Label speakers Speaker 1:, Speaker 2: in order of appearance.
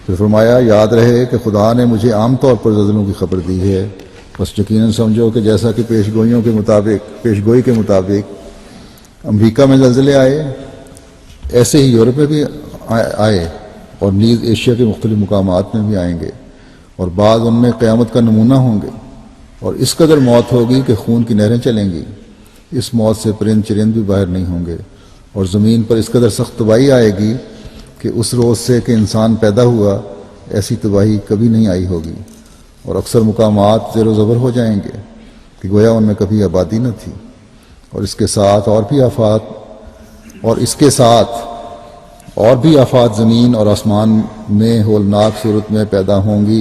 Speaker 1: फिर फरमाया, याद रहे कि खुदा ने मुझे आम तौर पर ज़ल्ज़लों की खबर दी है, बस यकीनन समझो कि जैसा कि पेशगोई के मुताबिक अमेरिका में ज़ल्ज़ले आए, ऐसे ही यूरोप में भी आए और नीज़ एशिया के मुख्तलिफ मुकामात में भी आएंगे, और बाद उनमें क़यामत का नमूना होंगे। और इस कदर मौत होगी कि खून की नहरें चलेंगी। इस मौत से परिंद चरिंद भी बाहर नहीं होंगे, और ज़मीन पर इस कदर सख्त तबाही आएगी कि उस रोज़ से कि इंसान पैदा हुआ ऐसी तबाही कभी नहीं आई होगी। और अक्सर मुकामात ज़ेरो ज़बर हो जाएंगे कि गोया उनमें कभी आबादी न थी। और इसके साथ और भी आफात ज़मीन और आसमान में होलनाक सूरत में पैदा होंगी